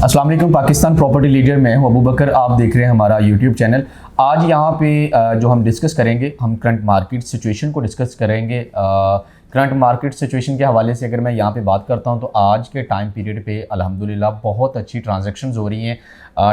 अस्सलाम वालेकुम। Pakistan property leader में हूं अबू बकर, आप देख रहे हैं हमारा यूट्यूब चैनल। आज यहाँ पे जो हम डिस्कस करेंगे, हम करंट मार्केट सिचुएशन को डिस्कस करेंगे। करंट मार्केट सिचुएशन के हवाले से अगर मैं यहाँ पे बात करता हूँ तो आज के टाइम पीरियड पे अल्हम्दुलिल्लाह बहुत अच्छी ट्रांजैक्शंस हो रही हैं।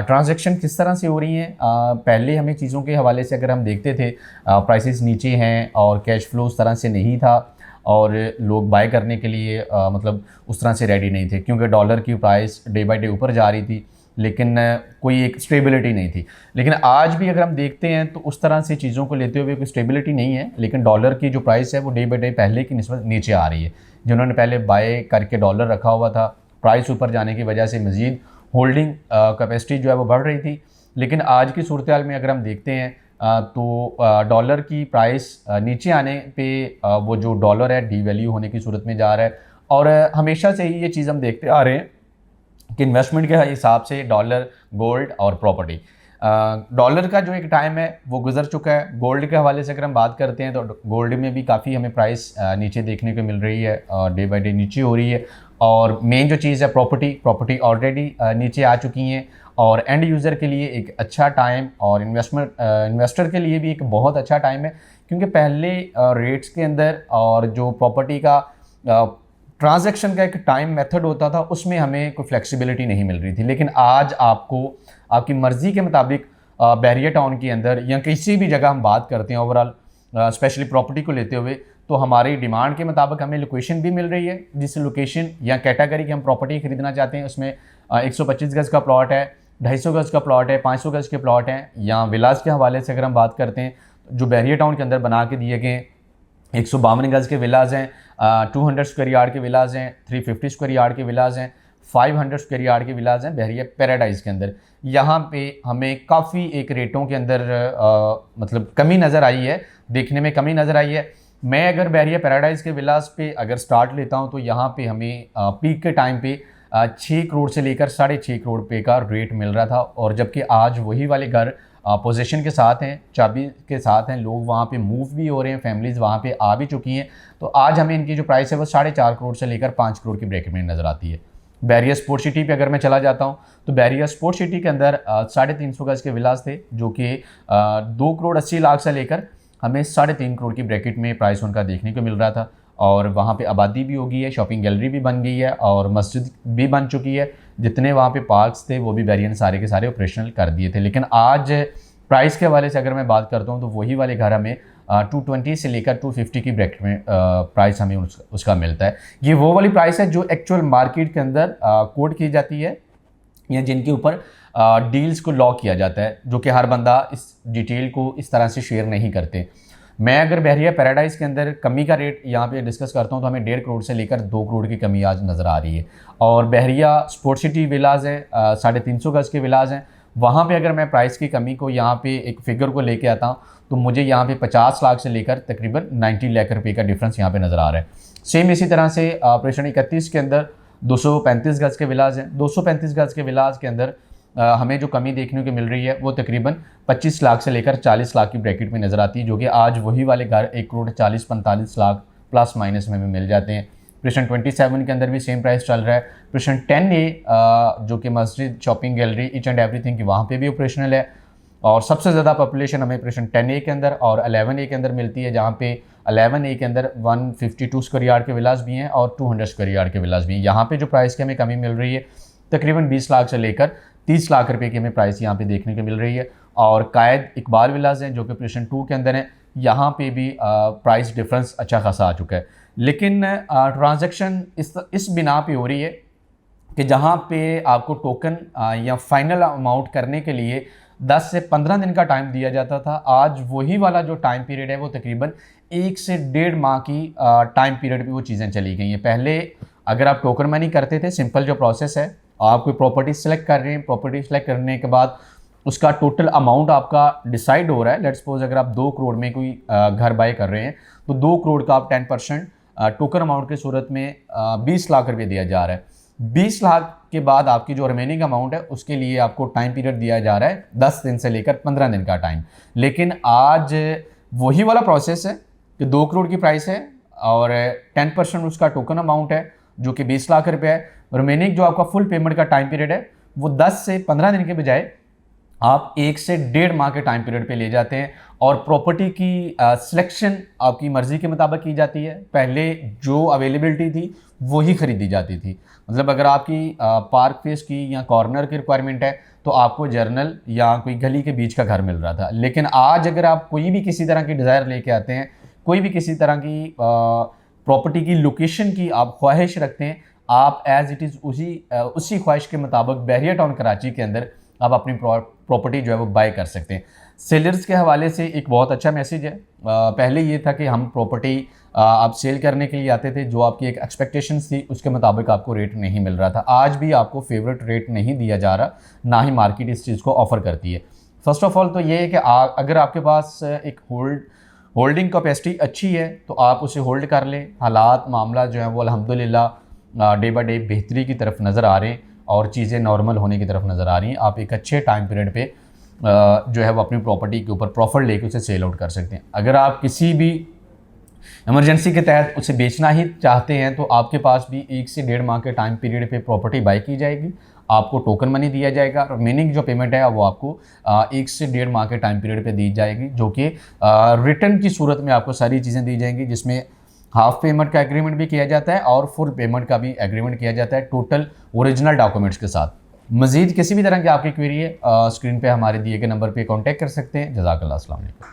ट्रांजैक्शन किस तरह से हो रही हैं? पहले हमें चीज़ों के हवाले से अगर हम देखते थे, प्राइसेस नीचे हैं और कैश फ्लो उस तरह से नहीं था और लोग बाय करने के लिए मतलब उस तरह से रेडी नहीं थे, क्योंकि डॉलर की प्राइस डे बाय डे ऊपर जा रही थी, लेकिन कोई एक स्टेबिलिटी नहीं थी। लेकिन आज भी अगर हम देखते हैं तो उस तरह से चीज़ों को लेते हुए कोई स्टेबिलिटी नहीं है, लेकिन डॉलर की जो प्राइस है वो डे बाय डे पहले की निस्बत नीचे आ रही है। जिन्होंने पहले बाय करके डॉलर रखा हुआ था, प्राइस ऊपर जाने की वजह से मज़ीद होल्डिंग कैपेसिटी जो है वो बढ़ रही थी। लेकिन आज की सूरत हाल में अगर हम देखते हैं तो डॉलर की प्राइस नीचे आने पे वो जो डॉलर है डीवैल्यू होने की सूरत में जा रहा है। और हमेशा से ही ये चीज़ हम देखते आ रहे हैं कि इन्वेस्टमेंट के हिसाब से डॉलर, गोल्ड और प्रॉपर्टी, डॉलर का जो एक टाइम है वो गुजर चुका है। गोल्ड के हवाले से अगर हम बात करते हैं तो गोल्ड में भी काफ़ी हमें प्राइस नीचे देखने को मिल रही है, डे बाय डे नीचे हो रही है। और मेन जो चीज़ है प्रॉपर्टी ऑलरेडी नीचे आ चुकी हैं और एंड यूज़र के लिए एक अच्छा टाइम और इन्वेस्टर के लिए भी एक बहुत अच्छा टाइम है, क्योंकि पहले रेट्स के अंदर और जो प्रॉपर्टी का ट्रांजैक्शन का एक टाइम मेथड होता था उसमें हमें कोई फ्लेक्सिबिलिटी नहीं मिल रही थी। लेकिन आज आपको आपकी मर्ज़ी के मुताबिक बैरिया टाउन के अंदर या किसी भी जगह हम बात करते हैं ओवरऑल, स्पेशली प्रॉपर्टी को लेते हुए, तो हमारी डिमांड के मुताबिक हमें लोकेशन भी मिल रही है। जिस लोकेशन या कैटेगरी की हम प्रॉपर्टी खरीदना चाहते हैं उसमें 125 गज़ का प्लॉट है, 250 गज़ का प्लॉट है, 500 गज़ के प्लॉट हैं, या विलास के हवाले से अगर हम बात करते हैं जो बैरिया टाउन के अंदर बना के दिए गए 152 गज़ के विलाज हैं, 200 स्क्वायर यार्ड के विलाज हैं, 350 स्क्वायर यार्ड के विलाज हैं, 500 स्क्वायर यार्ड के विलाज हैं बहरिया पैराडाइज़ के अंदर। यहाँ पे हमें काफ़ी एक रेटों के अंदर मतलब कमी नज़र आई है, देखने में कमी नज़र आई है। मैं अगर बहरिया पैराडाइज़ के विलास पे अगर स्टार्ट लेता हूँ तो यहाँ पे हमें पीक के टाइम पे 6 करोड़ से लेकर 6.5 करोड़ रुपये का रेट मिल रहा था, और जबकि आज वही वाले घर पोजीशन के साथ हैं, चाबी के साथ हैं, लोग वहाँ पे मूव भी हो रहे हैं, फैमिलीज़ वहाँ पे आ भी चुकी हैं। तो आज हमें इनकी जो प्राइस है वो 4.5 करोड़ से लेकर 5 करोड़ की ब्रैकेट में नज़र आती है। बैरिया स्पोर्ट सिटी पे अगर मैं चला जाता हूँ तो बैरिया स्पोर्ट सिटी के अंदर 350 गज़ के विलास थे, जो कि 2 करोड़ 80 लाख से लेकर हमें 3.5 करोड़ की ब्रैकेट में प्राइस उनका देखने को मिल रहा था। और वहाँ पे आबादी भी हो गई है, शॉपिंग गैलरी भी बन गई है और मस्जिद भी बन चुकी है। जितने वहाँ पे पार्क्स थे वो भी बैरिया ने सारे के सारे ऑपरेशनल कर दिए थे। लेकिन आज प्राइस के हवाले से अगर मैं बात करता हूँ तो वही वाले घर हमें 220 से लेकर 250 की ब्रैकेट में प्राइस हमें उसका मिलता है। ये वो वाली प्राइस है जो एक्चुअल मार्केट के अंदर कोट की जाती है या जिनके ऊपर डील्स को लॉक किया जाता है, जो कि हर बंदा इस डिटेल को इस तरह से शेयर नहीं करते। मैं अगर बहरिया पैराडाइज़ के अंदर कमी का रेट यहाँ पे डिस्कस करता हूँ तो हमें 1.5 करोड़ से लेकर 2 करोड़ की कमी आज नज़र आ रही है। और बहरिया स्पोर्ट सिटी विलाज है, 350 गज़ के विलाज हैं, वहाँ पे अगर मैं प्राइस की कमी को यहाँ पे एक फिगर को लेके आता हूँ तो मुझे यहाँ पे 50 लाख से लेकर तकरीबन 90 लाख रुपये का डिफरेंस यहाँ पे नज़र आ रहा है। सेम इसी तरह से ऑपरेशन 31 के अंदर 235 गज़ के विलाज हैं। 235 गज़ के विलाज के अंदर हमें जो कमी देखने को मिल रही है वो तकरीबन 25 लाख से लेकर 40 लाख की ब्रैकेट में नज़र आती है, जो कि आज वही वाले घर 1 करोड़ 40-45 लाख प्लस माइनस में मिल जाते हैं। प्रेशन 27 के अंदर भी सेम प्राइस चल रहा है। प्रेशन 10A जो कि मस्जिद, shopping gallery, each and everything की वहाँ पे भी ऑपरेशनल है। और सबसे ज़्यादा पॉपुलेशन हमें प्रेशन 10A के अंदर और 11A के अंदर मिलती है, जहाँ पे 11A के अंदर 152 स्क्वायर यार्ड के विलास भी हैं और 200 स्क्वायर यार्ड के विलास भी हैं। यहाँ पे जो प्राइस की हमें कमी मिल रही है तकरीबन 20 लाख से लेकर 30 लाख रुपए की हमें प्राइस यहाँ पे देखने को मिल रही है। और कायद इकबाल विलास हैं जो कि प्रेशन 2 के अंदर है, यहाँ पे भी प्राइस डिफरेंस अच्छा खासा आ चुका है। लेकिन ट्रांजैक्शन इस बिना पे हो रही है कि जहाँ पे आपको टोकन या फाइनल अमाउंट करने के लिए 10 से 15 दिन का टाइम दिया जाता था, आज वही वाला जो टाइम पीरियड है वो तकरीबन 1 से 1.5 माह की टाइम पीरियड पे वो चीज़ें चली गई हैं। पहले अगर आप टोकन मनी करते थे, सिंपल जो प्रोसेस है, आप कोई प्रॉपर्टी सेलेक्ट कर रहे हैं, प्रॉपर्टी सेलेक्ट करने के बाद उसका टोटल अमाउंट आपका डिसाइड हो रहा है। लेट्स सपोज अगर आप 2 करोड़ में कोई घर बाय कर रहे हैं तो 2 करोड़ का आप 10% टोकन अमाउंट की सूरत में 20 लाख रुपये दिया जा रहा है। 20 लाख के बाद आपकी जो रिमेनिंग अमाउंट है उसके लिए आपको टाइम पीरियड दिया जा रहा है 10 दिन से लेकर 15 दिन का टाइम। लेकिन आज वही वाला प्रोसेस है कि 2 करोड़ की प्राइस है और 10% उसका टोकन अमाउंट है जो कि 20 लाख रुपये है। रिमेनिंग जो आपका फुल पेमेंट का टाइम पीरियड है वो 10 से 15 दिन के बजाय आप 1 से 1.5 माह के टाइम पीरियड पे ले जाते हैं और प्रॉपर्टी की सिलेक्शन आपकी मर्ज़ी के मुताबिक की जाती है। पहले जो अवेलेबिलिटी थी वही ख़रीदी जाती थी। मतलब अगर आपकी पार्क फेस की या कॉर्नर की रिक्वायरमेंट है तो आपको जर्नल या कोई गली के बीच का घर मिल रहा था। लेकिन आज अगर आप कोई भी किसी तरह की डिज़ायर लेके आते हैं, कोई भी किसी तरह की प्रॉपर्टी की लोकेशन की आप ख्वाहिश रखते हैं, आप एज़ इट इज़ उसी ख्वाहिश के मुताबिक बहरिया टाउन कराची के अंदर आप अपनी प्रॉपर्टी जो है वो बाय कर सकते हैं। सेलर्स के हवाले से एक बहुत अच्छा मैसेज है। पहले ये था कि हम प्रॉपर्टी आप सेल करने के लिए आते थे, जो आपकी एक एक्सपेक्टेशंस थी उसके मुताबिक आपको रेट नहीं मिल रहा था। आज भी आपको फेवरेट रेट नहीं दिया जा रहा, ना ही मार्केट इस चीज़ को ऑफ़र करती है। फर्स्ट ऑफ ऑल तो ये है कि अगर आपके पास एक होल्डिंग कैपेसिटी अच्छी है तो आप उसे होल्ड कर लें। हालात मामला जो है वो अल्हम्दुलिल्लाह डे बाय डे बेहतरी की तरफ नज़र आ रहे हैं और चीज़ें नॉर्मल होने की तरफ नज़र आ रही हैं। आप एक अच्छे टाइम पीरियड पे जो है वो अपनी प्रॉपर्टी के ऊपर प्रॉफिट लेके उसे सेल आउट कर सकते हैं। अगर आप किसी भी इमरजेंसी के तहत उसे बेचना ही चाहते हैं तो आपके पास भी 1 से 1.5 माह के टाइम पीरियड पे प्रॉपर्टी बाय की जाएगी, आपको टोकन मनी दिया जाएगा और रिमेनिंग जो पेमेंट है वो आपको 1 से 1.5 माह के टाइम पीरियड पे दी जाएगी, जो कि रिटर्न की सूरत में आपको सारी चीज़ें दी जाएंगी, जिसमें हाफ पेमेंट का एग्रीमेंट भी किया जाता है और फुल पेमेंट का भी एग्रीमेंट किया जाता है, टोटल ओरिजिनल डॉक्यूमेंट्स के साथ। मज़ीद किसी भी तरह की आपकी क्वेरी है, स्क्रीन पे हमारे दिए गए नंबर पे कांटेक्ट कर सकते हैं। जज़ाकल्लाह, अस्सलाम वालेकुम।